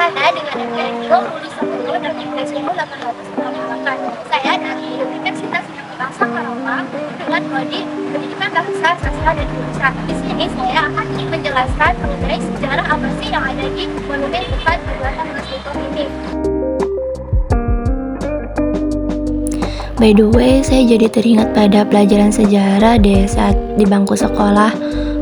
Karena dengan MPRIO lulus 1 dan IPS 1888. Saya dari Universitas Bangsa Karawang dengan prodi Pendidikan Bahasa, Sastra, dan Bahasa. Di sini saya akan menjelaskan mengenai sejarah apa sih yang ada di Monumen Tempat Pembuatan Mas Tito ini. By the way, saya jadi teringat pada pelajaran sejarah deh saat di bangku sekolah.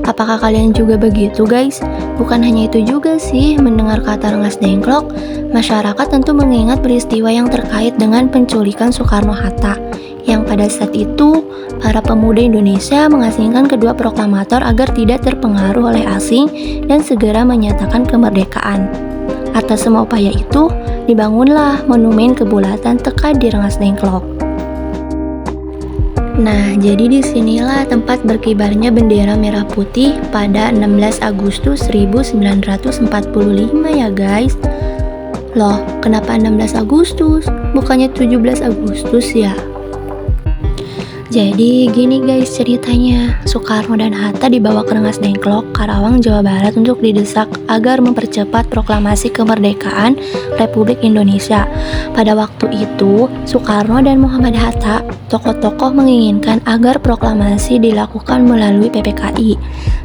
Apakah kalian juga begitu, guys? Bukan hanya itu juga sih, mendengar kata Rengas Dengklok, masyarakat tentu mengingat peristiwa yang terkait dengan penculikan Soekarno-Hatta, yang pada saat itu, para pemuda Indonesia mengasingkan kedua proklamator agar tidak terpengaruh oleh asing dan segera menyatakan kemerdekaan. Atas semua upaya itu, dibangunlah Monumen Kebulatan Tekad di Rengas Dengklok. Nah, jadi disinilah tempat berkibarnya bendera merah putih pada 16 Agustus 1945 ya guys. Loh, kenapa 16 Agustus? Bukannya 17 Agustus ya? Jadi gini guys ceritanya, Soekarno dan Hatta dibawa ke Rengas Dengklok, Karawang, Jawa Barat untuk didesak agar mempercepat proklamasi kemerdekaan Republik Indonesia. Pada waktu itu, Soekarno dan Muhammad Hatta, tokoh-tokoh menginginkan agar proklamasi dilakukan melalui PPKI.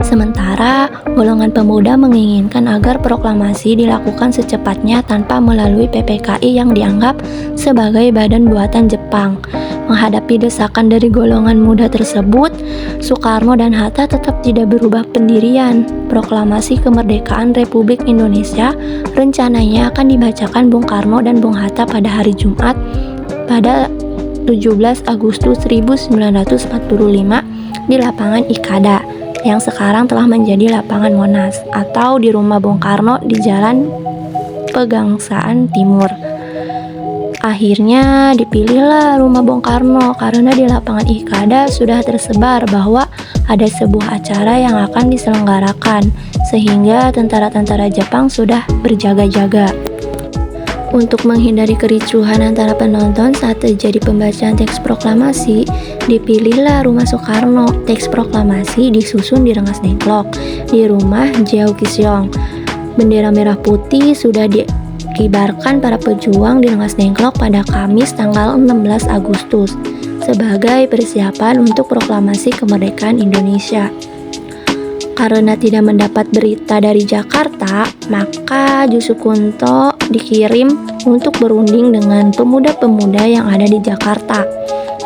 Sementara, golongan pemuda menginginkan agar proklamasi dilakukan secepatnya tanpa melalui PPKI yang dianggap sebagai badan buatan Jepang. Menghadapi desakan dari golongan muda tersebut, Soekarno dan Hatta tetap tidak berubah pendirian. Proklamasi kemerdekaan Republik Indonesia rencananya akan dibacakan Bung Karno dan Bung Hatta pada hari Jumat pada 17 Agustus 1945 di lapangan Ikada yang sekarang telah menjadi lapangan Monas atau di rumah Bung Karno di Jalan Pegangsaan Timur. Akhirnya dipilihlah rumah Bung Karno karena di lapangan Ikada sudah tersebar bahwa ada sebuah acara yang akan diselenggarakan sehingga tentara-tentara Jepang sudah berjaga-jaga. Untuk menghindari kericuhan antara penonton saat terjadi pembacaan teks proklamasi, dipilihlah rumah Soekarno. Teks proklamasi disusun di Rengas Dengklok di rumah Jeo Kisyong. Bendera merah putih sudah dikibarkan para pejuang di Rengas Dengklok pada Kamis tanggal 16 Agustus sebagai persiapan untuk proklamasi kemerdekaan Indonesia. Karena tidak mendapat berita dari Jakarta, maka Jusuf Kunto dikirim untuk berunding dengan pemuda-pemuda yang ada di Jakarta.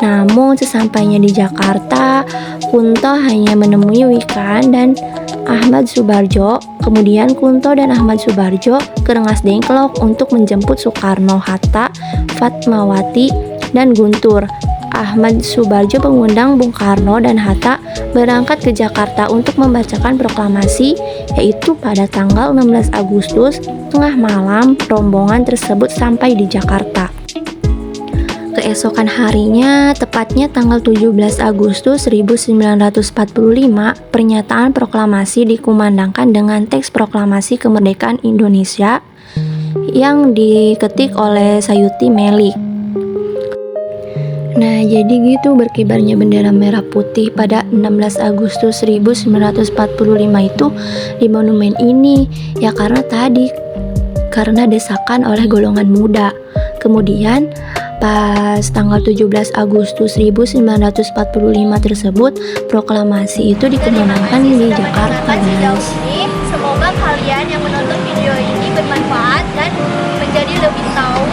Namun sesampainya di Jakarta, Kunto hanya menemui Wikan dan Ahmad Subarjo. Kemudian Kunto dan Ahmad Subarjo ke Rengas Dengklok untuk menjemput Soekarno, Hatta, Fatmawati, dan Guntur. Ahmad Subarjo mengundang Bung Karno dan Hatta berangkat ke Jakarta untuk membacakan proklamasi, yaitu pada tanggal 16 Agustus tengah malam rombongan tersebut sampai di Jakarta. Keesokan harinya, tepatnya tanggal 17 Agustus 1945, pernyataan proklamasi dikumandangkan dengan teks proklamasi kemerdekaan Indonesia yang diketik oleh Sayuti Melik. Nah, jadi gitu berkibarnya bendera merah putih pada 16 Agustus 1945 itu di monumen ini. Ya karena desakan oleh golongan muda. Kemudian pas tanggal 17 Agustus 1945 tersebut, proklamasi itu dikumandangkan di Jakarta, guys. Semoga kalian yang menonton video ini bermanfaat dan menjadi lebih tahu